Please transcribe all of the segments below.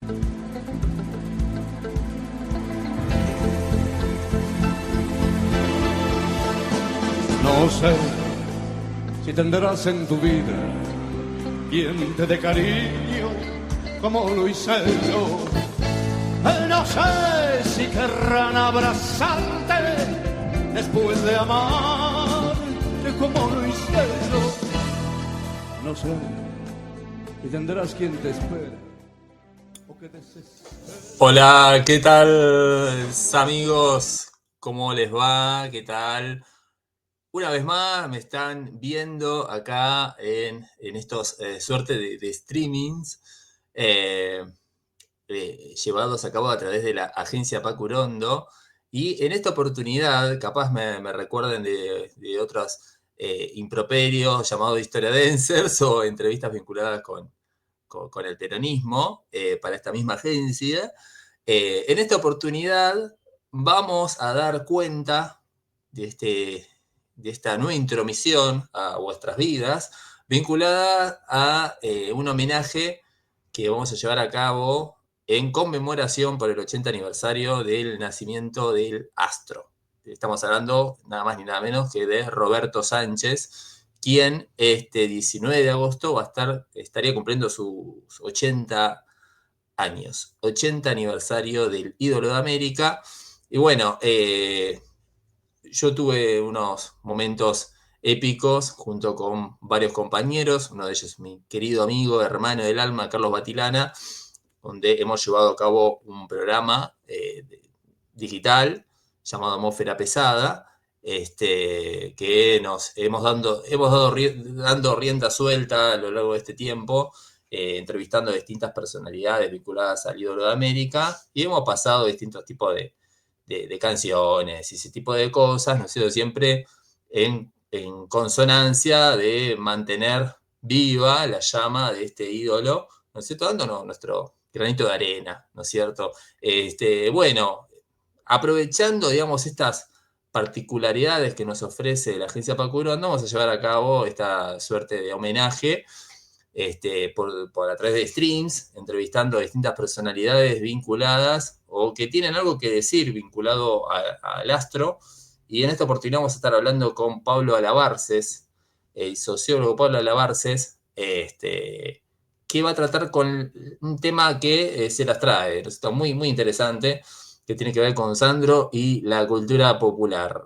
No sé si tendrás en tu vida quien te dé cariño como lo hice yo. No sé si querrán abrazarte después de amarte como lo hice yo. No sé si tendrás quien te espere o que desespere. Hola, ¿qué tal, amigos? ¿Cómo les va? ¿Qué tal? Una vez más me están viendo acá en estos suerte de streamings eh, llevados a cabo a través de la agencia Pacurondo. Y en esta oportunidad, capaz me recuerden de otros improperios llamados Historia Dancers o entrevistas vinculadas con el peronismo para esta misma agencia. En esta oportunidad vamos a dar cuenta de esta nueva intromisión a vuestras vidas vinculada a un homenaje que vamos a llevar a cabo en conmemoración por el 80 aniversario del nacimiento del astro. Estamos hablando nada más ni nada menos que de Roberto Sánchez, quien este 19 de agosto estaría cumpliendo sus 80 años, 80 aniversario del ídolo de América. Y bueno, yo tuve unos momentos épicos junto con varios compañeros, uno de ellos mi querido amigo, hermano del alma, Carlos Batilana, donde hemos llevado a cabo un programa digital llamado Atmósfera Pesada, que nos hemos dando rienda suelta a lo largo de este tiempo, entrevistando a distintas personalidades vinculadas al ídolo de América, y hemos pasado distintos tipos de canciones y ese tipo de cosas, ¿no ha sido siempre en consonancia de mantener viva la llama de este ídolo, ¿no es cierto? Dándonos nuestro granito de arena, ¿no es cierto? Bueno, aprovechando, digamos, estas particularidades que nos ofrece la agencia Pacurondo, vamos a llevar a cabo esta suerte de homenaje por a través de streams, entrevistando a distintas personalidades vinculadas o que tienen algo que decir vinculado al astro. Y en esta oportunidad vamos a estar hablando con Pablo Alabarces, el sociólogo Pablo Alabarces, que va a tratar con un tema que se las trae, está muy, muy interesante, que tiene que ver con Sandro y la cultura popular.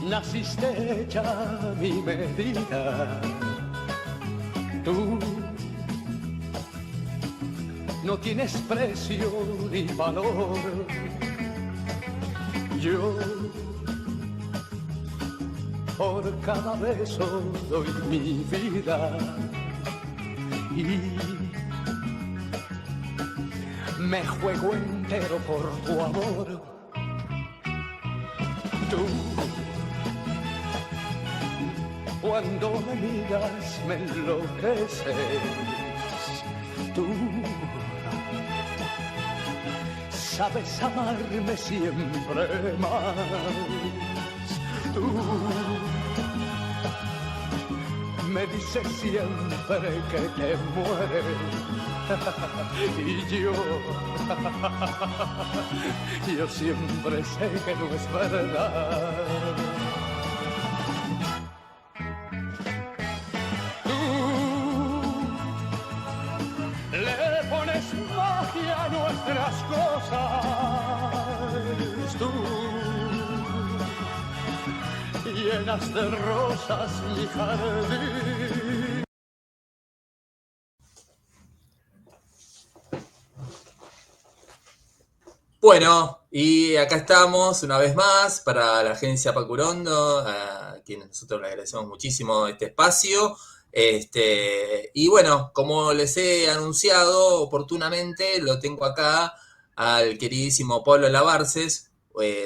naciste hecha a mi medida. Tú no tienes precio ni valor. Yo por cada beso doy mi vida y me juego entero por tu amor. Tú, cuando me miras me enloqueces. Tú sabes amarme siempre más. Tú me dices siempre que te mueres. Y yo siempre sé que no es verdad. Tú le pones magia a nuestras cosas. Tú llenas de rosas mi jardín. Bueno, y acá estamos una vez más para la agencia Pacurondo, a quienes nosotros le agradecemos muchísimo este espacio. Y bueno, como les he anunciado oportunamente, lo tengo acá al queridísimo Pablo Labarces,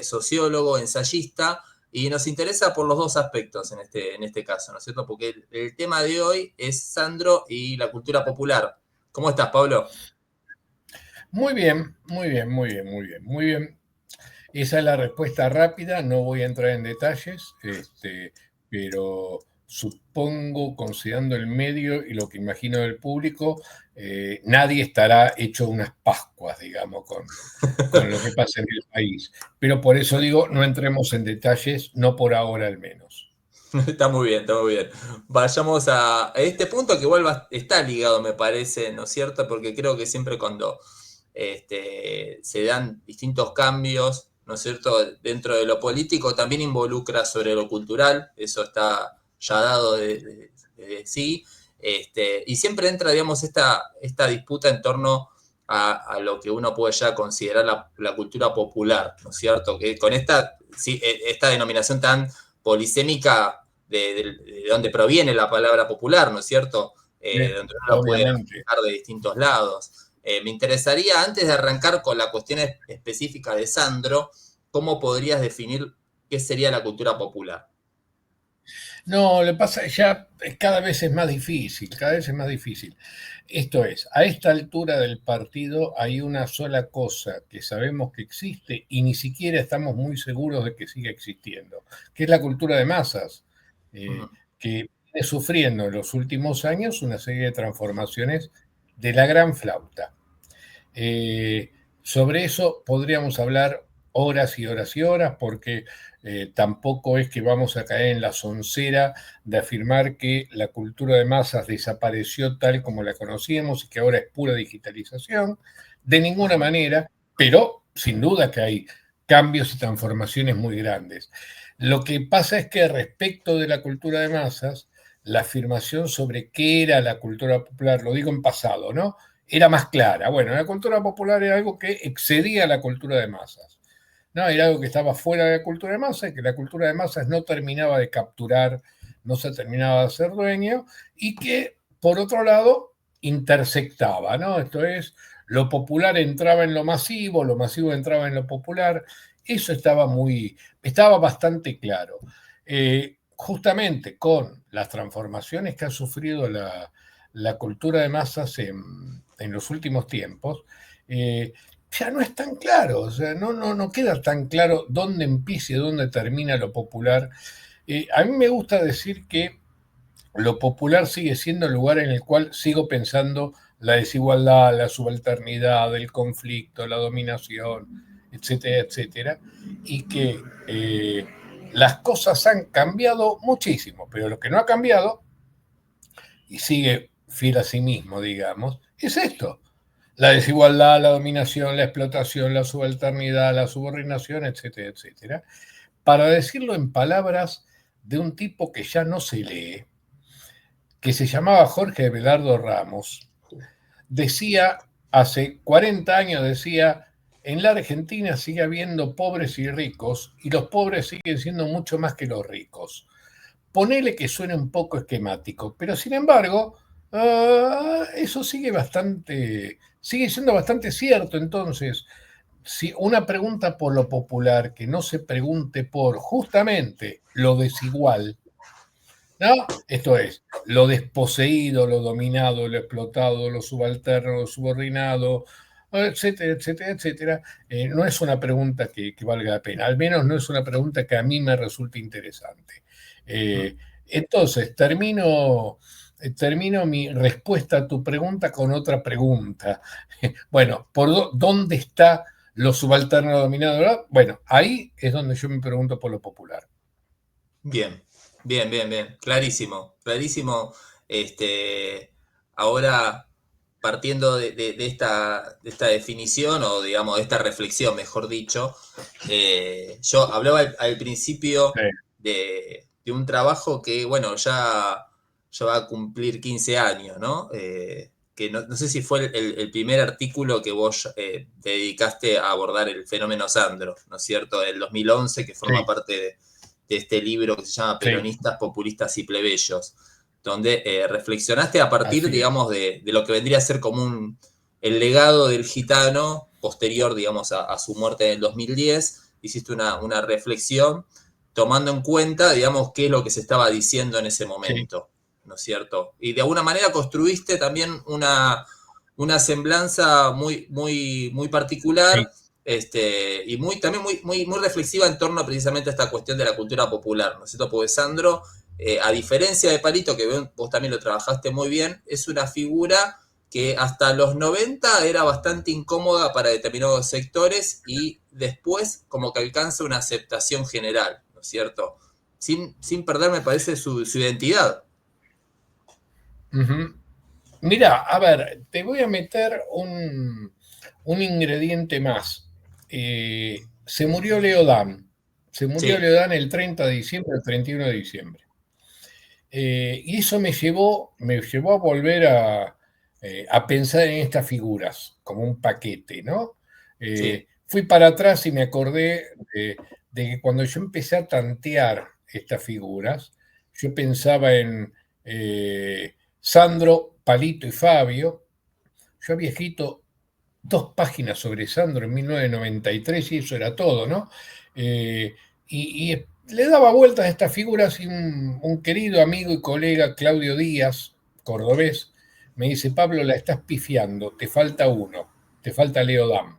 sociólogo, ensayista, y nos interesa por los dos aspectos en este caso, ¿no es cierto? Porque el tema de hoy es Sandro y la cultura popular. ¿Cómo estás, Pablo? Muy bien, muy bien, muy bien, muy bien, muy bien. Esa es la respuesta rápida, no voy a entrar en detalles, pero supongo, considerando el medio y lo que imagino del público, nadie estará hecho unas Pascuas, digamos, con lo que pasa en el país. Pero por eso digo, no entremos en detalles, no por ahora al menos. Está muy bien, está muy bien. Vayamos a este punto que igual está ligado, me parece, ¿no es cierto? Porque creo que siempre cuando se dan distintos cambios, ¿no es cierto? Dentro de lo político también involucra sobre lo cultural, eso está ya dado de sí. Y siempre entra, digamos, esta disputa en torno a lo que uno puede ya considerar la cultura popular, ¿no es cierto? Que con esta denominación tan polisémica de donde proviene la palabra popular, ¿no es cierto? Donde uno lo puede buscar de distintos lados. Me interesaría, antes de arrancar con la cuestión específica de Sandro, ¿cómo podrías definir qué sería la cultura popular? No, lo que pasa ya cada vez es más difícil, cada vez es más difícil. Esto es, a esta altura del partido hay una sola cosa que sabemos que existe y ni siquiera estamos muy seguros de que siga existiendo, que es la cultura de masas, que viene sufriendo en los últimos años una serie de transformaciones de la gran flauta. Sobre eso podríamos hablar horas y horas y horas, porque tampoco es que vamos a caer en la soncera de afirmar que la cultura de masas desapareció tal como la conocíamos y que ahora es pura digitalización, de ninguna manera, pero sin duda que hay cambios y transformaciones muy grandes. Lo que pasa es que respecto de la cultura de masas, la afirmación sobre qué era la cultura popular, lo digo en pasado, ¿no? Era más clara. Bueno, la cultura popular era algo que excedía a la cultura de masas. No, era algo que estaba fuera de la cultura de masas, que la cultura de masas no terminaba de capturar, no se terminaba de hacer dueño, y que, por otro lado, intersectaba, ¿no? Esto es, lo popular entraba en lo masivo entraba en lo popular. Eso estaba bastante claro. Justamente con las transformaciones que ha sufrido la cultura de masas en los últimos tiempos, ya no es tan claro, o sea, no queda tan claro dónde empieza y dónde termina lo popular. A mí me gusta decir que lo popular sigue siendo el lugar en el cual sigo pensando la desigualdad, la subalternidad, el conflicto, la dominación, etcétera, etcétera, y que las cosas han cambiado muchísimo, pero lo que no ha cambiado, y sigue fiel a sí mismo, digamos, es esto. La desigualdad, la dominación, la explotación, la subalternidad, la subordinación, etcétera, etcétera. para decirlo en palabras de un tipo que ya no se lee, que se llamaba Jorge Abelardo Ramos, decía, hace 40 años decía, en la Argentina sigue habiendo pobres y ricos, y los pobres siguen siendo mucho más que los ricos. Ponele que suene un poco esquemático, pero sin embargo, eso sigue siendo bastante cierto. Entonces, si una pregunta por lo popular que no se pregunte por justamente lo desigual, ¿no? Esto es, lo desposeído, lo dominado, lo explotado, lo subalterno, lo subordinado, etcétera, etcétera, etcétera, no es una pregunta que valga la pena. Al menos no es una pregunta que a mí me resulte interesante. Entonces, termino mi respuesta a tu pregunta con otra pregunta. Bueno, ¿dónde está lo subalterno dominado? Bueno, ahí es donde yo me pregunto por lo popular. Bien, bien, bien, bien. Clarísimo, clarísimo. Ahora, partiendo de esta definición, o digamos, de esta reflexión, mejor dicho, yo hablaba al principio Sí. de un trabajo que, bueno, ya va a cumplir 15 años, ¿no? Que no sé si fue el primer artículo que vos te dedicaste a abordar el fenómeno Sandro, ¿no es cierto? El 2011, que forma Sí. parte de este libro que se llama Peronistas, Populistas y Plebeyos, donde reflexionaste a partir, Así digamos, de lo que vendría a ser como el legado del gitano posterior, digamos, a su muerte en el 2010. Hiciste una reflexión tomando en cuenta, digamos, qué es lo que se estaba diciendo en ese momento, ¿no es cierto? Y de alguna manera construiste también una semblanza muy, muy, muy particular, y también muy reflexiva en torno precisamente a esta cuestión de la cultura popular, ¿no es cierto? Porque Sandro, a diferencia de Palito, que vos también lo trabajaste muy bien, es una figura que hasta los 90 era bastante incómoda para determinados sectores y después como que alcanza una aceptación general, ¿no es cierto? Sin perder, me parece, su identidad. Mira, a ver, te voy a meter un ingrediente más. Se murió Leo Dan. Se murió Sí. Leo Dan el 30 de diciembre, el 31 de diciembre. Y eso me llevó a volver a pensar en estas figuras como un paquete, ¿no? Sí. Fui para atrás y me acordé de que cuando yo empecé a tantear estas figuras, yo pensaba en Sandro, Palito y Fabio. Yo había escrito 2 páginas sobre Sandro en 1993 y eso era todo, ¿no? Y le daba vueltas a estas figuras y un querido amigo y colega, Claudio Díaz, cordobés, me dice, Pablo, la estás pifiando, te falta uno, te falta Leo Dan.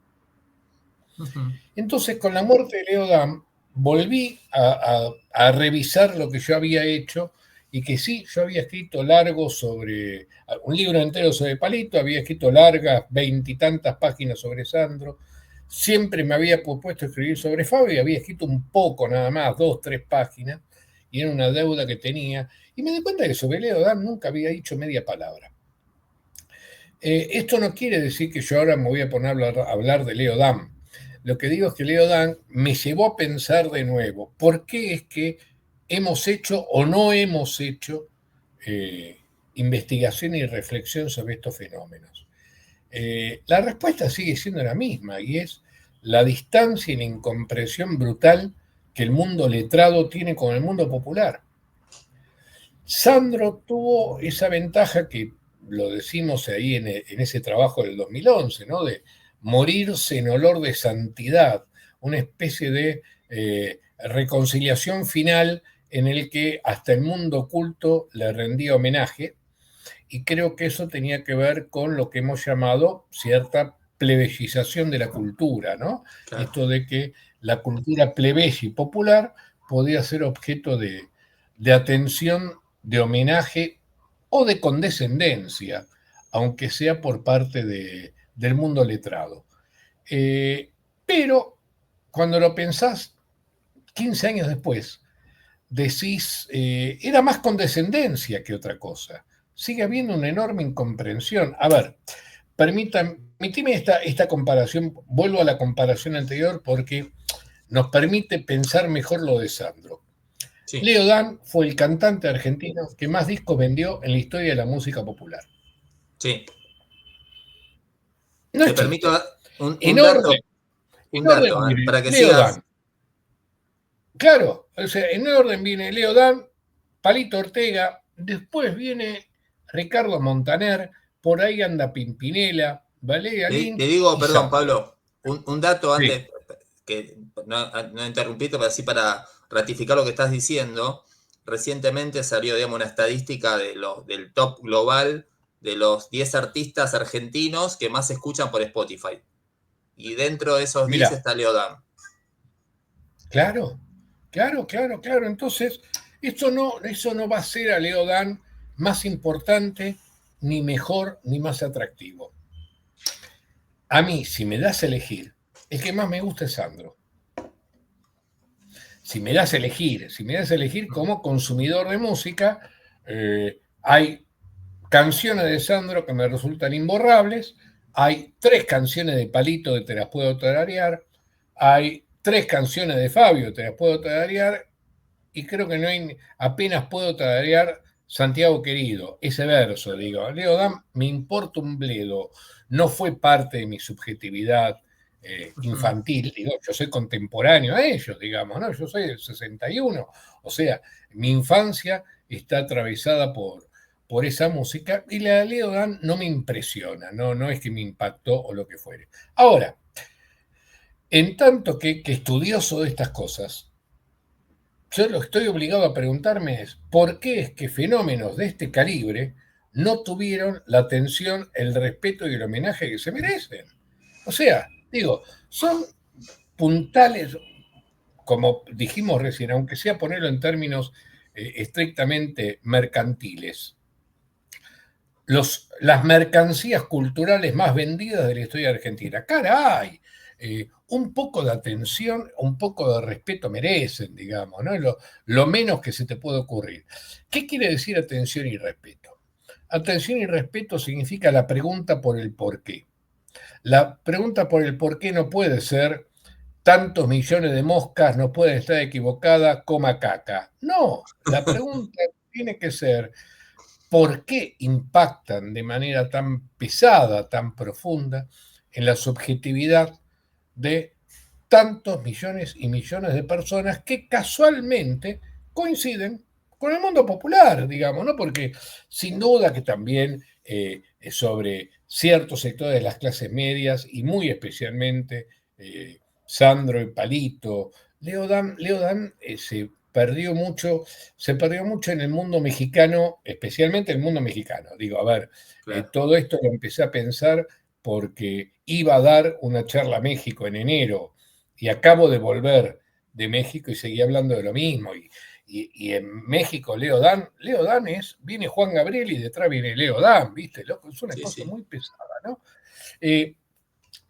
Entonces, con la muerte de Leo Dan, volví a revisar lo que yo había hecho y que sí, yo había escrito largo sobre, un libro entero sobre Palito, había escrito largas, 20 y tantas páginas sobre Sandro, siempre me había propuesto escribir sobre Fabio y había escrito un poco nada más, 2, 3 páginas, y era una deuda que tenía, y me di cuenta que sobre Leo Dan nunca había dicho media palabra. Esto no quiere decir que yo ahora me voy a poner a hablar de Leo Dan. Lo que digo es que Leo Dan me llevó a pensar de nuevo, ¿por qué es que hemos hecho o no hemos hecho investigación y reflexión sobre estos fenómenos? La respuesta sigue siendo la misma y es la distancia y la incomprensión brutal que el mundo letrado tiene con el mundo popular. Sandro tuvo esa ventaja que lo decimos ahí en ese trabajo del 2011, ¿no? De morirse en olor de santidad, una especie de reconciliación final en el que hasta el mundo oculto le rendía homenaje, y creo que eso tenía que ver con lo que hemos llamado cierta plebeyización de la cultura, ¿no? Claro. Esto de que la cultura plebeya y popular podía ser objeto de atención, de homenaje o de condescendencia, aunque sea por parte del mundo letrado. Pero cuando lo pensás 15 años después, decís, era más condescendencia que otra cosa. Sigue habiendo una enorme incomprensión. A ver, permíteme esta comparación, vuelvo a la comparación anterior porque nos permite pensar mejor lo de Sandro. Sí. Leo Dan fue el cantante argentino que más discos vendió en la historia de la música popular. Sí. No Te es permito chiste. un En dato, orden, un en orden dato, viene para que Leo sigas. Dan. Claro, o sea, en orden viene Leo Dan, Palito Ortega, después viene Ricardo Montaner, por ahí anda Pimpinela, Valeria Te Lynch digo, y perdón, Sandro. Pablo, un dato Sí, antes, que no interrumpiste, pero así para ratificar lo que estás diciendo. Recientemente salió, digamos, una estadística del top global de los 10 artistas argentinos que más se escuchan por Spotify. Y dentro de esos 10 mira, está Leodán. claro, claro. Entonces, eso no va a ser a Leo Dan más importante, ni mejor, ni más atractivo. A mí, si me das a elegir, el que más me gusta es Sandro. Si me das a elegir como consumidor de música, hay canciones de Sandro que me resultan imborrables, hay 3 canciones de Palito que te las puedo tararear, hay 3 canciones de Fabio que te las puedo tararear, y creo que no hay, apenas puedo tararear Santiago Querido, ese verso, digo, Leo Dan me importa un bledo, no fue parte de mi subjetividad infantil, digo, yo soy contemporáneo a ellos, digamos, ¿no? Yo soy del 61, o sea, mi infancia está atravesada por esa música, y la de Leo Dan no me impresiona, no es que me impactó o lo que fuere. Ahora, en tanto que estudioso de estas cosas, yo lo estoy obligado a preguntarme es, ¿por qué es que fenómenos de este calibre no tuvieron la atención, el respeto y el homenaje que se merecen? O sea, digo, son puntales, como dijimos recién, aunque sea ponerlo en términos estrictamente mercantiles, las mercancías culturales más vendidas de la historia argentina. ¡Caray! Un poco de atención, un poco de respeto merecen, digamos, ¿no? Lo menos que se te puede ocurrir. ¿Qué quiere decir atención y respeto? Atención y respeto significa la pregunta por el por qué. La pregunta por el por qué no puede ser tantos millones de moscas no pueden estar equivocadas, coma caca. No, la pregunta tiene que ser ¿por qué impactan de manera tan pesada, tan profunda en la subjetividad de tantos millones y millones de personas que casualmente coinciden con el mundo popular, digamos, ¿no? Porque sin duda que también sobre ciertos sectores de las clases medias y muy especialmente Sandro y Palito, Leo Dan se perdió mucho en el mundo mexicano, especialmente el mundo mexicano. Digo, a ver, Claro. todo esto lo empecé a pensar porque iba a dar una charla a México en enero y acabo de volver de México y seguí hablando de lo mismo. Y en México, Leo Dan viene Juan Gabriel y detrás viene Leo Dan, ¿viste? Loco, es una Sí, cosa sí. muy pesada, ¿no?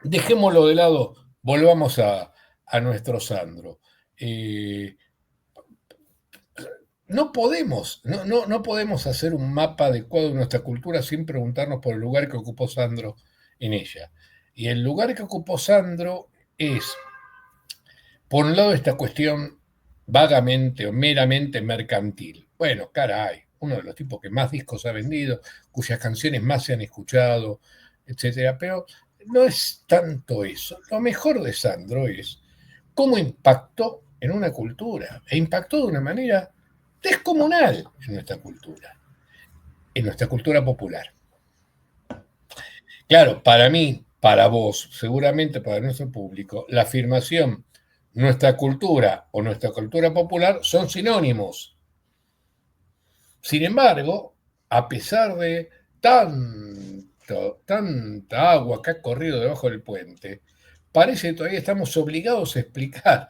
Dejémoslo de lado, volvamos a nuestro Sandro. Eh, no podemos hacer un mapa adecuado de nuestra cultura sin preguntarnos por el lugar que ocupó Sandro en ella. Y el lugar que ocupó Sandro es, por un lado, esta cuestión vagamente o meramente mercantil. Bueno, caray, uno de los tipos que más discos ha vendido, cuyas canciones más se han escuchado, etcétera. Pero no es tanto eso. Lo mejor de Sandro es cómo impactó en una cultura, e impactó de una manera descomunal en nuestra cultura popular. Claro, para mí, para vos, seguramente para nuestro público, la afirmación nuestra cultura o nuestra cultura popular son sinónimos. Sin embargo, a pesar de tanta agua que ha corrido debajo del puente, parece que todavía estamos obligados a explicar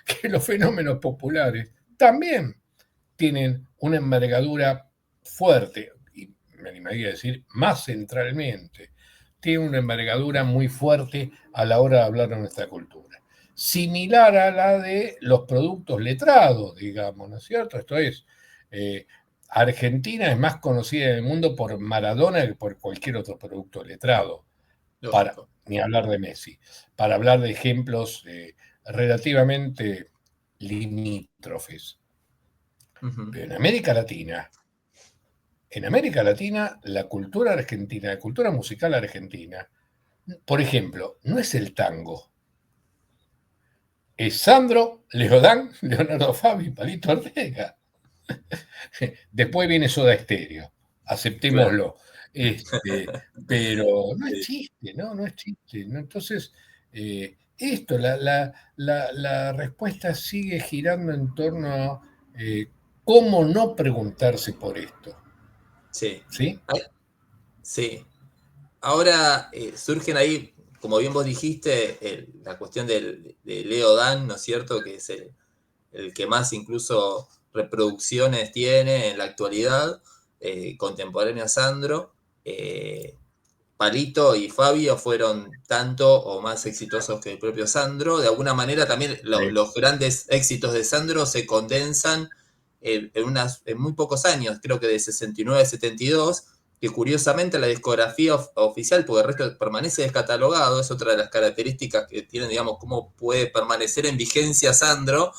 que los fenómenos populares también tienen una envergadura fuerte, y me animaría a decir más centralmente, tiene una envergadura muy fuerte a la hora de hablar de nuestra cultura. Similar a la de los productos letrados, digamos, ¿no es cierto? Esto es, Argentina es más conocida en el mundo por Maradona que por cualquier otro producto letrado, para Lógico. ni hablar de Messi. Para hablar de ejemplos relativamente limítrofes. Pero en América Latina, la cultura argentina, la cultura musical argentina, por ejemplo, no es el tango. Es Sandro, Leodán, Leonardo Fabi, Palito Ortega. Después viene Soda Stereo, aceptémoslo. Pero no es chiste, ¿no? No es chiste, ¿no? Entonces, la respuesta sigue girando en torno a cómo no preguntarse por esto. Sí. ¿Sí? Sí. Ahora surgen ahí, como bien vos dijiste, la cuestión de Leo Dan, ¿no es cierto? Que es el que más incluso reproducciones tiene en la actualidad, contemporáneo a Sandro. Palito y Fabio fueron tanto o más exitosos que el propio Sandro. De alguna manera también los grandes éxitos de Sandro se condensan en muy pocos años, creo que de 69 a 72, que curiosamente la discografía oficial, porque el resto permanece descatalogado, es otra de las características que tienen, digamos, cómo puede permanecer en vigencia Sandro,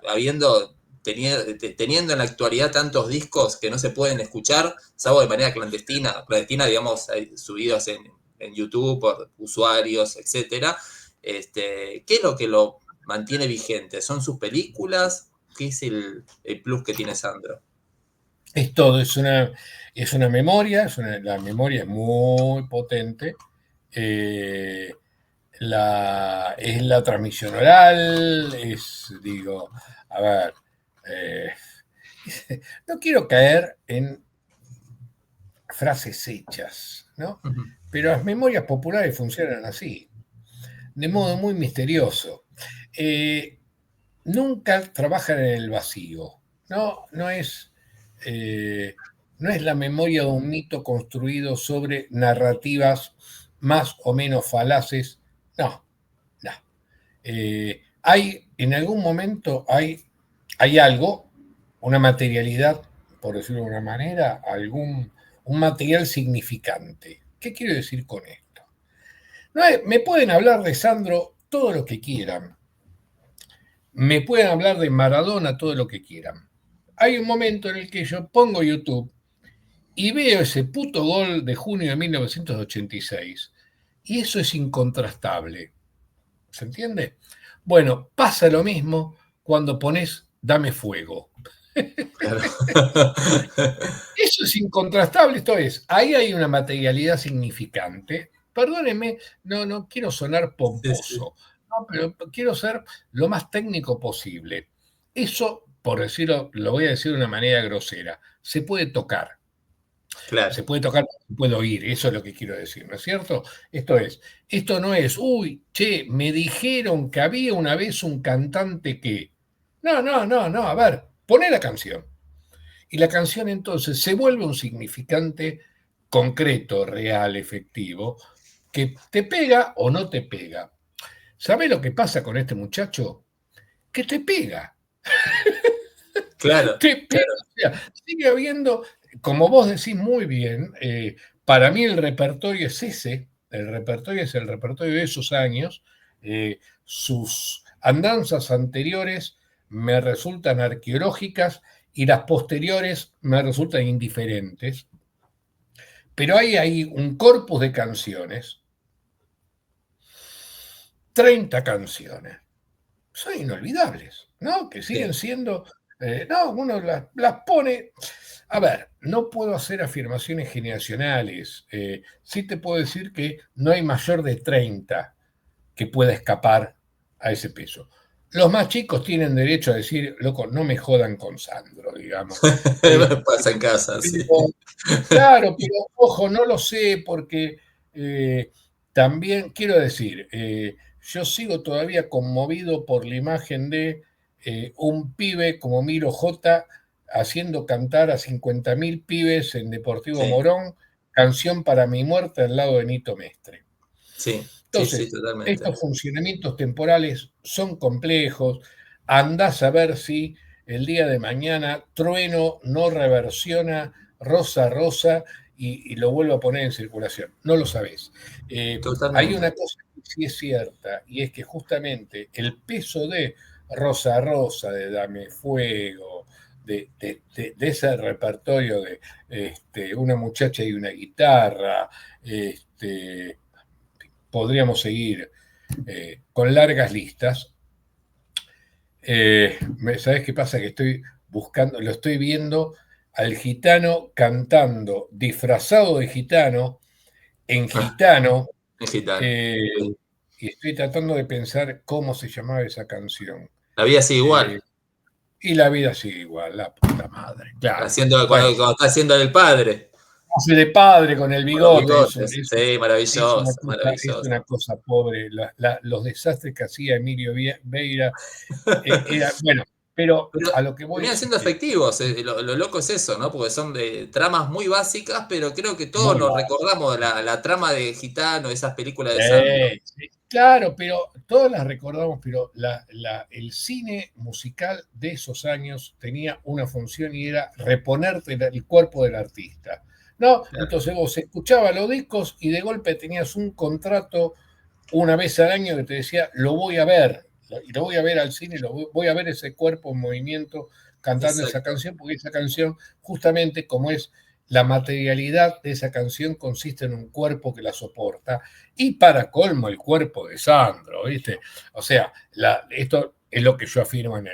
habiendo teniendo en la actualidad tantos discos que no se pueden escuchar, salvo de manera clandestina, digamos, subidos en YouTube por usuarios, etcétera. ¿Qué es lo que lo mantiene vigente? ¿Son sus películas? ¿Qué es el plus que tiene Sandro? Es todo, es una memoria, la memoria es muy potente. Es la transmisión oral, digo, a ver, no quiero caer en frases hechas, ¿no? Pero las memorias populares funcionan así, de modo muy misterioso. Nunca trabajan en el vacío, no es la memoria de un mito construido sobre narrativas más o menos falaces, no. En algún momento hay algo, una materialidad, por decirlo de una manera, un material significante. ¿Qué quiero decir con esto? Me pueden hablar de Sandro todo lo que quieran. Me pueden hablar de Maradona todo lo que quieran. Hay un momento en el que yo pongo YouTube y veo ese puto gol de junio de 1986 y eso es incontrastable. ¿Se entiende? Bueno, pasa lo mismo cuando pones Dame Fuego. Claro. Eso es incontrastable, esto es, ahí hay una materialidad significante. Perdónenme, no quiero sonar pomposo, sí. No, pero quiero ser lo más técnico posible. Eso, por decirlo, lo voy a decir de una manera grosera, se puede tocar. Claro. Se puede tocar, se puede oír, eso es lo que quiero decir, ¿no es cierto? Esto no es, che, me dijeron que había una vez un cantante que... No, a ver, poné la canción. Y la canción entonces se vuelve un significante concreto, real, efectivo, que te pega o no te pega. ¿Sabés lo que pasa con este muchacho? Que te pega. Claro. Te pega. Claro. O sea, sigue habiendo, como vos decís muy bien, para mí el repertorio es ese, el repertorio es el repertorio de esos años, sus andanzas anteriores me resultan arqueológicas y las posteriores me resultan indiferentes, pero hay ahí un corpus de canciones, 30 canciones, son inolvidables, ¿no? Que siguen siendo, uno las pone. A ver, no puedo hacer afirmaciones generacionales. Sí te puedo decir que no hay mayor de 30 que pueda escapar a ese peso. Los más chicos tienen derecho a decir, loco, no me jodan con Sandro, digamos. Pasa en casa, sí. Claro, pero ojo, no lo sé porque también quiero decir, yo sigo todavía conmovido por la imagen de un pibe como Miro J haciendo cantar a 50.000 pibes en Deportivo Morón, Canción para mi muerte al lado de Nito Mestre. Sí, entonces, totalmente. Estos funcionamientos temporales son complejos. Andás a ver si el día de mañana Trueno no reversiona Rosa Rosa y lo vuelvo a poner en circulación. No lo sabés. Hay una Totalmente. cosa que sí es cierta, y es que justamente el peso de Rosa Rosa, de Dame Fuego, de ese repertorio de una muchacha y una guitarra, podríamos seguir con largas listas. ¿Sabés qué pasa? Que estoy buscando, lo estoy viendo al gitano cantando, disfrazado de gitano, en Ah, gitano, es gitano. eh, Sí. y estoy tratando de pensar cómo se llamaba esa canción. La vida sigue Eh, igual. y la vida sigue igual, la puta madre, claro. Haciendo, Bueno, cuando está haciendo el padre, hace de padre con el con los bigote, bigotes. Sí, maravilloso, es maravilloso. una cosa pobre. Los desastres que hacía Emilio Beira, era, bueno, pero Pero a lo que voy terminan es siendo que efectivos, lo loco es eso, ¿no? Porque son de tramas muy básicas, pero creo que todos muy nos bajo. recordamos la trama de Gitano, esas películas de Sandro. Sí, claro, pero todas las recordamos, pero el cine musical de esos años tenía una función y era reponerte el cuerpo del artista. ¿No? Claro, Entonces vos escuchabas los discos y de golpe tenías un contrato una vez al año que te decía, lo voy a ver, y lo voy a ver al cine, voy a ver ese cuerpo en movimiento cantando esa exacto, canción, porque esa canción, justamente como es la materialidad de esa canción, consiste en un cuerpo que la soporta, y para colmo el cuerpo de Sandro, ¿viste? O sea, esto es lo que yo afirmo en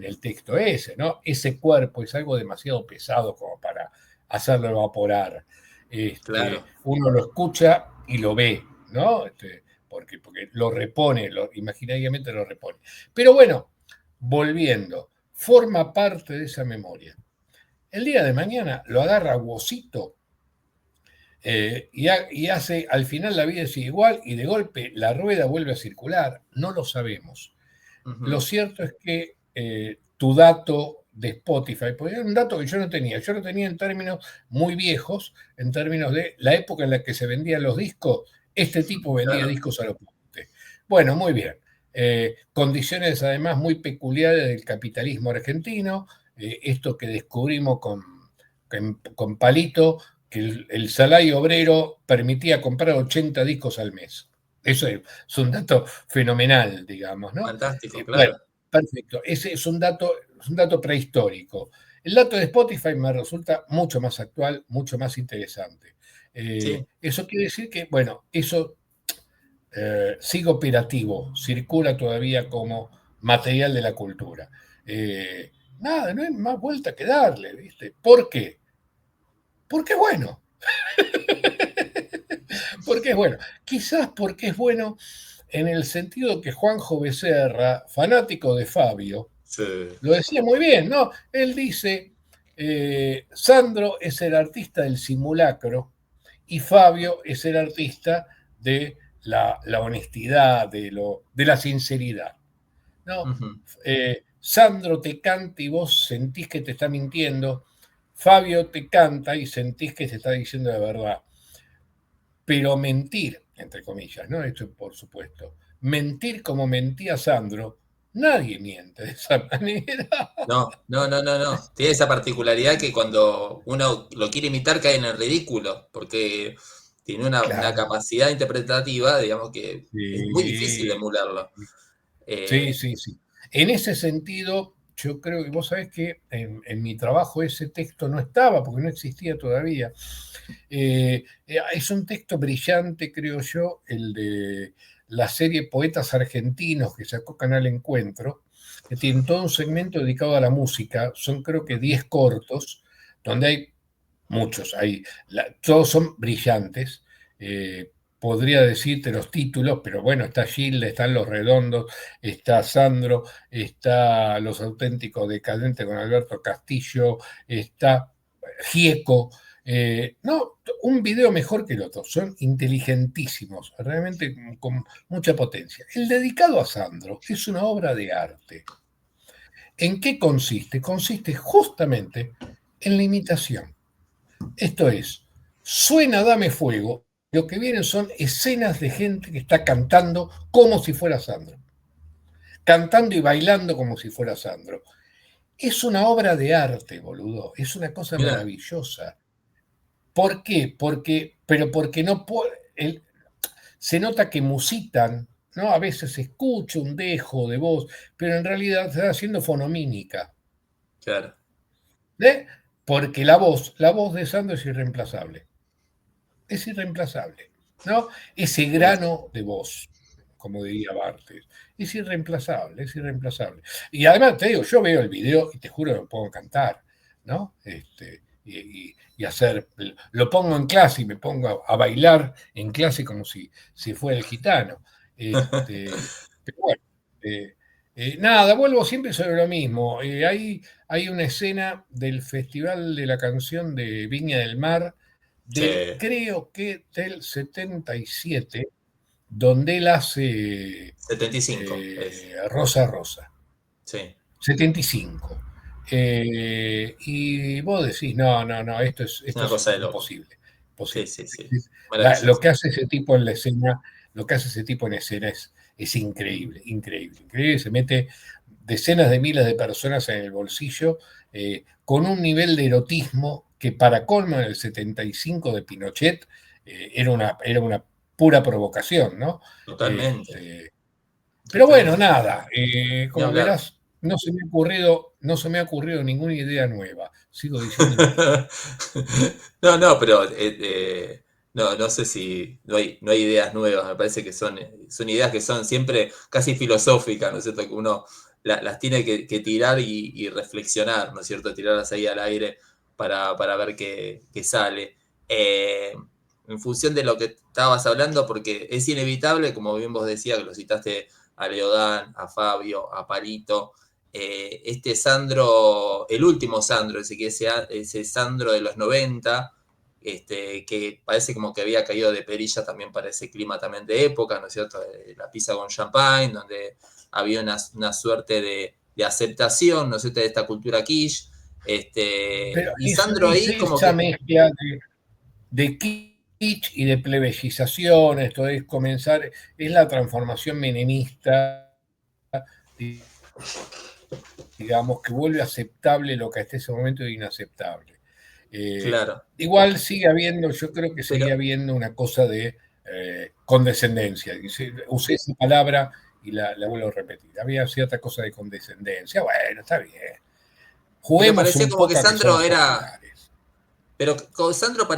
el texto ese, ¿no? Ese cuerpo es algo demasiado pesado como para hacerlo evaporar. claro. Uno lo escucha y lo ve, ¿no? Porque lo repone, imaginariamente lo repone. Pero bueno, volviendo, forma parte de esa memoria. El día de mañana lo agarra Wosito y hace, al final la vida es igual y de golpe la rueda vuelve a circular. No lo sabemos. Lo Ujú. cierto es que tu dato de Spotify, porque era un dato que yo lo tenía en términos muy viejos, en términos de la época en la que se vendían los discos, este tipo vendía Claro, discos a los putes. Bueno, muy bien. Condiciones además muy peculiares del capitalismo argentino, esto que descubrimos con Palito, que el salario obrero permitía comprar 80 discos al mes. Eso es un dato fenomenal, digamos, ¿no? fantástico, Bueno, claro. perfecto. Ese es un dato prehistórico. El dato de Spotify me resulta mucho más actual, mucho más interesante. Sí, Eso quiere decir que, bueno, eso sigue operativo, circula todavía como material de la cultura. Nada, no hay más vuelta que darle, ¿viste? ¿Por qué? Porque es bueno. Porque es bueno. Quizás porque es bueno en el sentido que Juanjo Becerra, fanático de Fabio, sí. lo decía muy bien, ¿no? Él dice, Sandro es el artista del simulacro y Fabio es el artista de la honestidad, de la sinceridad, ¿no? Ujú. Sandro te canta y vos sentís que te está mintiendo, Fabio te canta y sentís que se está diciendo de verdad. Pero mentir, entre comillas, ¿no? Esto por supuesto. Mentir como mentía Sandro, nadie miente de esa manera. No, no, no, no, no. Tiene esa particularidad que cuando uno lo quiere imitar cae en el ridículo, porque tiene una Claro. capacidad interpretativa, digamos que es muy difícil Sí, emularlo. sí, Eh, sí, sí. En ese sentido, yo creo que vos sabés que en mi trabajo ese texto no estaba, porque no existía todavía. Es un texto brillante, creo yo, el de la serie Poetas Argentinos que sacó Canal Encuentro, que tiene todo un segmento dedicado a la música. Son creo que 10 cortos, donde hay muchos, todos son brillantes. Podría decirte los títulos, pero bueno, está Gilda, están Los Redondos, está Sandro, está Los Auténticos Decadentes con Alberto Castillo, está Gieco. No, un video mejor que el otro, son inteligentísimos, realmente con mucha potencia. El dedicado a Sandro es una obra de arte. ¿En qué consiste? Consiste justamente en la imitación. Esto es, suena Dame Fuego, lo que vienen son escenas de gente que está cantando como si fuera Sandro, cantando y bailando como si fuera Sandro. Es una obra de arte, boludo, es una cosa mira, maravillosa. ¿Por qué? Porque no se nota que musitan, ¿no? A veces se escucha un dejo de voz, pero en realidad se está haciendo fonomímica. Claro. ¿Eh? Porque la voz de Sandro es irreemplazable. Es irreemplazable, ¿no? Ese grano de voz, como diría Bartes, es irreemplazable, es irreemplazable. Y además te digo, yo veo el video y te juro que me puedo cantar, ¿no? Y hacer, lo pongo en clase y me pongo a bailar en clase como si fuera el gitano. Pero bueno, nada, vuelvo siempre sobre lo mismo. Hay una escena del Festival de la Canción de Viña del Mar, Sí. creo que del 77, donde él hace 75 es. Rosa Rosa. Sí. 75. Y vos decís, no, esto Es esto una es cosa de loco. imposible. Sí, Imposible. sí, sí. Lo Maravilloso. que hace ese tipo en la escena, lo que hace ese tipo en escena es increíble, increíble, increíble. Se mete decenas de miles de personas en el bolsillo con un nivel de erotismo que para colmo en el 75 de Pinochet era una pura provocación, ¿no? Totalmente. Pero bueno, Totalmente. nada, Ni como hablar. verás, no se me ha ocurrido ninguna idea nueva. Sigo diciendo lo mismo. No, pero no sé si no hay ideas nuevas, me parece que son ideas que son siempre casi filosóficas, ¿no es cierto? Que uno las tiene que tirar y reflexionar, ¿no es cierto? Tirarlas ahí al aire para ver qué sale. En función de lo que estabas hablando, porque es inevitable, como bien vos decías, que lo citaste a Leodán, a Fabio, a Palito, este Sandro, el último Sandro, ese Sandro de los 90, que parece como que había caído de perilla también para ese clima también de época, ¿no es cierto? La pizza con champagne, donde había una suerte de aceptación, ¿no es cierto?, de esta cultura quiche. Pero Y Sandro es ahí como esa que, mezcla de kitsch y de plebeyización, esto es comenzar, es la transformación menemista, digamos, que vuelve aceptable lo que hasta ese momento era inaceptable. claro, Igual sigue habiendo, yo creo que sigue pero habiendo una cosa de condescendencia. Usé esa palabra y la vuelvo a repetir. Había cierta cosa de condescendencia. Bueno, está bien. pero Juguemos parecía un como que poco a que Sandro somos era. populares. Pero con Sandro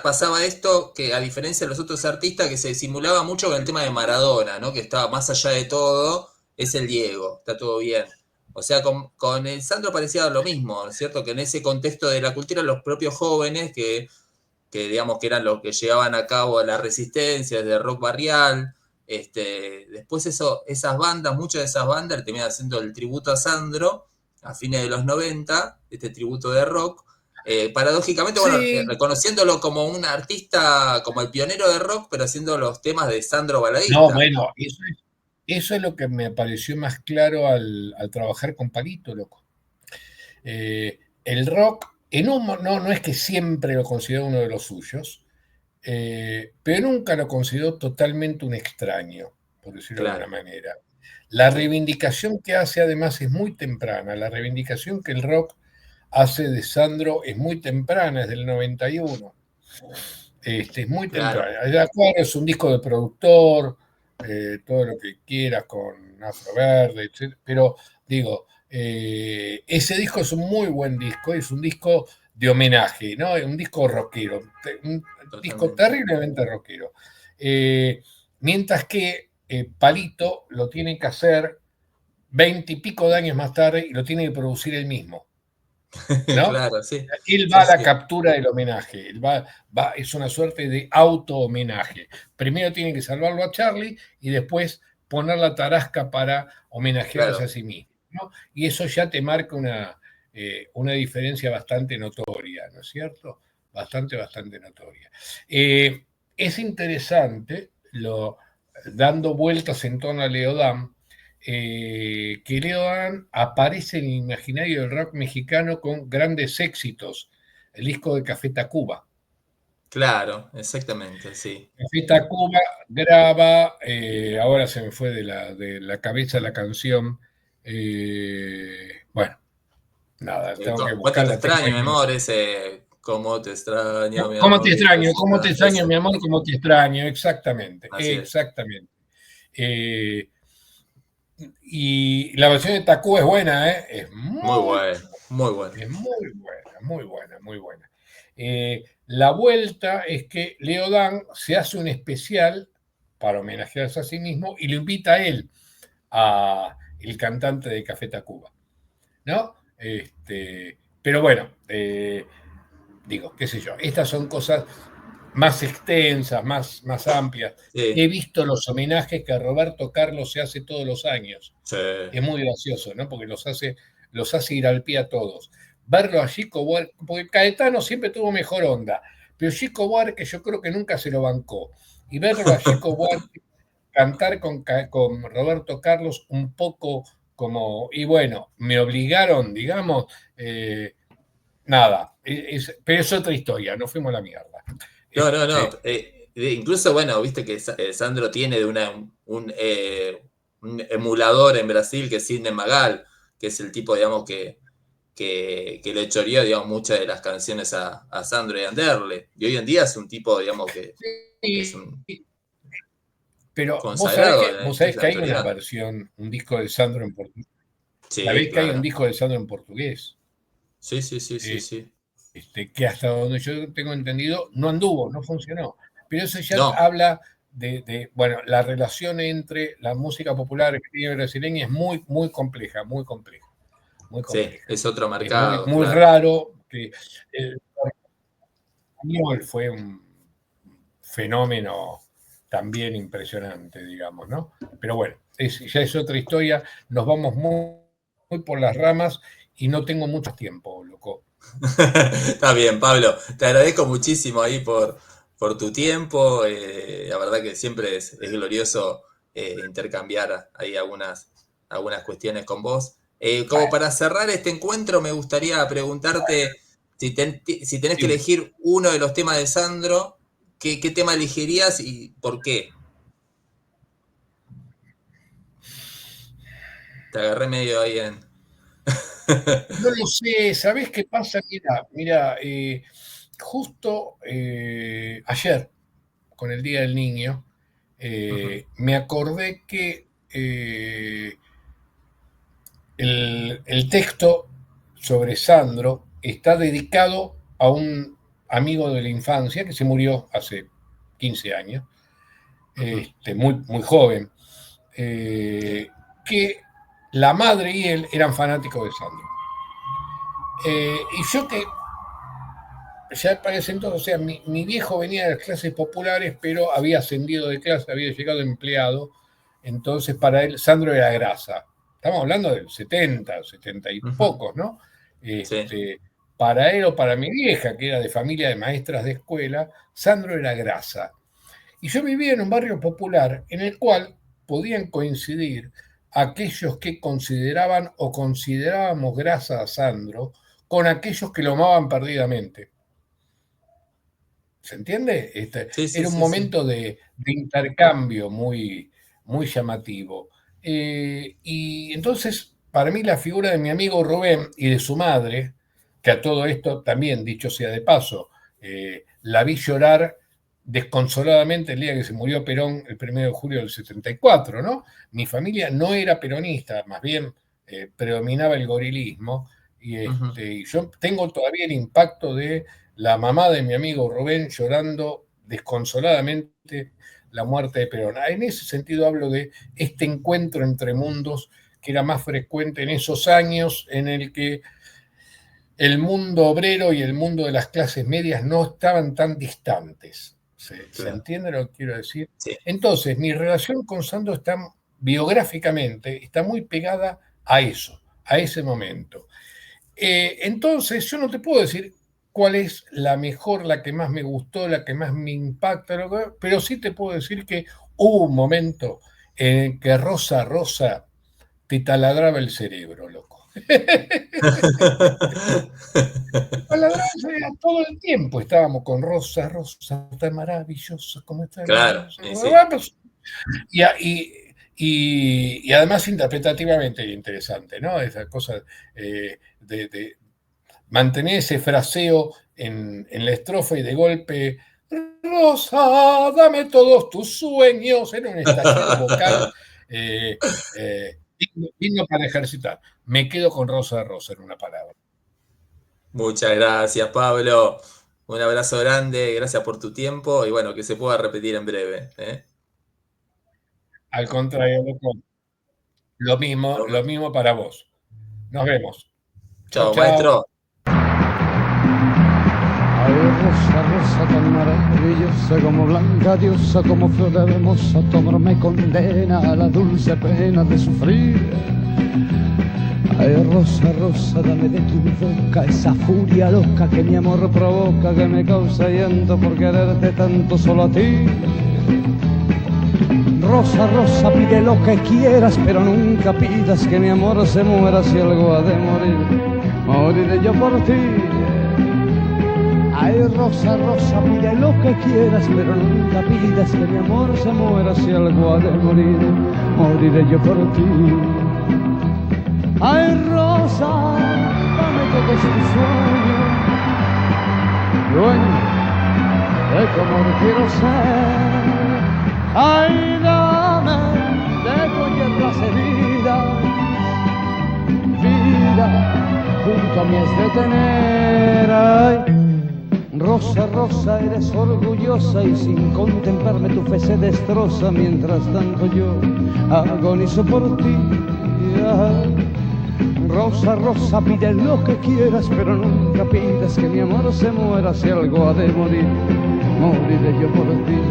pasaba esto, que a diferencia de los otros artistas, que se simulaba mucho con el tema de Maradona, ¿no? Que estaba más allá de todo, es el Diego, está todo bien. O sea, con el Sandro parecía lo mismo, ¿no es cierto? Que en ese contexto de la cultura, los propios jóvenes, que digamos que eran los que llevaban a cabo la resistencia desde rock barrial, después esas bandas, muchas de esas bandas terminaban haciendo el tributo a Sandro a fines de los 90, este tributo de rock, paradójicamente, bueno, Sí, reconociéndolo como un artista, como el pionero de rock, pero haciendo los temas de Sandro no, Baladista. bueno, eso es lo que me pareció más claro al trabajar con Palito, loco. El rock, no es que siempre lo considero uno de los suyos, pero nunca lo consideró totalmente un extraño, por decirlo de alguna Claro, manera. La sí, reivindicación que hace además es muy temprana, la reivindicación que el rock hace de Sandro es muy temprana, es del 91. Es muy claro. temprana. De acuerdo, es un disco de productor, todo lo que quieras con Afro Verde, etc. Pero digo, ese disco es un muy buen disco, es un disco de homenaje, ¿no? Un disco rockero, un disco Totalmente. terriblemente rockero. Mientras que Palito lo tiene que hacer 20 y pico de años más tarde y lo tiene que producir él mismo, ¿no? Claro, sí. Él va Sí, a la sí. captura del homenaje, es una suerte de auto-homenaje. Primero tiene que salvarlo a Charlie y después poner la tarasca para homenajearse a Claro. sí mismo, ¿no? Y eso ya te marca una diferencia bastante notoria, ¿no es cierto? Bastante, bastante notoria. Es interesante, dando vueltas en torno a Leodán, que Leodán aparece en el imaginario del rock mexicano con grandes éxitos. El disco de Café Tacuba. Claro, exactamente, sí. Café Tacuba graba, ahora se me fue de la cabeza la canción. Bueno, nada, tengo que ¿Cuánto te buscarla, tengo extraño, mi ahí. amor? cómo te extraño, mi ¿Cómo amor. te extraño? ¿Cómo te extraño, Ese. mi amor? ¿Cómo te extraño? Exactamente, Así es. exactamente. Eh, y la versión de Taku es buena, ¿eh? Es Muy muy, bueno, muy bueno. es muy buena, muy buena, muy buena. La vuelta es que Leo Dan se hace un especial para homenajearse a sí mismo y lo invita a él, a el cantante de Café Tacuba, ¿no? Pero bueno, digo, qué sé yo, estas son cosas más extensas, más amplias. He Sí, visto los homenajes que a Roberto Carlos se hace todos los años. sí. Es muy gracioso, ¿no? Porque los hace ir al pie a todos. Verlo a Chico Buarque, porque Caetano siempre tuvo mejor onda, pero Chico Buarque yo creo que nunca se lo bancó. Y verlo a Chico Buarque cantar con Roberto Carlos un poco como, y bueno, me obligaron, digamos, nada, pero es otra historia, no fuimos a la mierda. No, no, no. Este, Incluso, bueno, viste que Sandro tiene de un emulador en Brasil que es Sidney Magal, que es el tipo, digamos, que le choreó, digamos, muchas de las canciones a Sandro y Anderle. Y hoy en día es un tipo, digamos, que es sí, un pero consagrado en la vos sabés industria de que la hay una actualidad. versión, un disco de Sandro en portugués. Sí, Sabés que hay un claro. disco de Sandro en portugués, Sí, sí, sí, sí, eh, sí. que hasta donde yo tengo entendido no anduvo, no funcionó. Pero eso ya No, habla bueno, la relación entre la música popular argentina y brasileña es muy compleja, muy compleja, muy sí, compleja. es otro Es mercado, muy claro. raro que el español fue un fenómeno también impresionante, digamos, ¿no? Pero bueno, ya es otra historia, nos vamos muy por las ramas y no tengo mucho tiempo, loco. Está bien, Pablo. Te agradezco muchísimo ahí por tu tiempo. La verdad que siempre es glorioso intercambiar ahí algunas cuestiones con vos. Como Bueno, para cerrar este encuentro, me gustaría preguntarte si tenés que dime. elegir uno de los temas de Sandro, ¿qué tema elegirías y por qué? Te agarré medio ahí en... No lo sé, ¿sabés qué pasa? Mira, justo ayer, con el Día del Niño, Ujú, me acordé que el texto sobre Sandro está dedicado a un amigo de la infancia que se murió hace 15 años, ujú, muy joven, sí, que la madre y él eran fanáticos de Sandro. Y yo que ya para ese entonces, o sea, mi viejo venía de las clases populares, pero había ascendido de clase, había llegado empleado, entonces para él Sandro era grasa. Estamos hablando del 70 y ujú, pocos, ¿no? sí, Para él o para mi vieja, que era de familia de maestras de escuela, Sandro era grasa. Y yo vivía en un barrio popular en el cual podían coincidir aquellos que consideraban o considerábamos grasa a Sandro con aquellos que lo amaban perdidamente. ¿Se entiende? sí, sí, Era un sí, sí. momento de intercambio muy llamativo. Y entonces, para mí, la figura de mi amigo Rubén y de su madre, que a todo esto también, dicho sea de paso, la vi llorar desconsoladamente el día que se murió Perón, el 1 de julio del 74, ¿no? Mi familia no era peronista, más bien predominaba el gorilismo, Ujú. y yo tengo todavía el impacto de la mamá de mi amigo Rubén llorando desconsoladamente la muerte de Perón. En ese sentido hablo de este encuentro entre mundos que era más frecuente en esos años en el que el mundo obrero y el mundo de las clases medias no estaban tan distantes. ¿Se Claro, entiende lo que quiero decir? sí. Entonces, mi relación con Sandro está biográficamente, está muy pegada a eso, a ese momento. Entonces, yo no te puedo decir cuál es la mejor, la que más me gustó, la que más me impacta, pero sí te puedo decir que hubo un momento en el que Rosa Rosa te taladraba el cerebro, loco. Te taladraba el cerebro todo el tiempo. Estábamos con Rosa Rosa, está maravillosa, como está Claro, maravillosa. y sí. Vamos. Y además interpretativamente interesante, ¿no? Esa cosa de mantener ese fraseo en la estrofa y de golpe, Rosa, dame todos tus sueños, era un estallido vocal digno para ejercitar. Me quedo con Rosa de Rosa, en una palabra. Muchas gracias, Pablo. Un abrazo grande, gracias por tu tiempo y bueno, que se pueda repetir en breve. Al contrario, loco. Lo mismo para vos. Nos vemos. Chao, maestro. Ay, rosa, rosa tan maravillosa, como blanca diosa, como flor hermosa, tu amor me condena a la dulce pena de sufrir. Ay, rosa, rosa, dame de tu boca esa furia loca que mi amor provoca, que me causa llanto por quererte tanto solo a ti. Rosa, rosa, pide lo que quieras, pero nunca pidas que mi amor se muera. Si algo ha de morir, moriré yo por ti. Ay, rosa, rosa, pide lo que quieras, pero nunca pidas que mi amor se muera. Si algo ha de morir, moriré yo por ti. Ay, rosa, dame todos tus sueños, dueño de tu amor quiero ser. Ay, dame de tu ayer las heridas, vida junto a mí es de tener. Ay, rosa, rosa, eres orgullosa y sin contemplarme tu fe se destroza. Mientras tanto yo agonizo por ti. Ay, rosa, rosa, pide lo que quieras, pero nunca pidas que mi amor se muera. Si algo ha de morir, moriré yo por ti.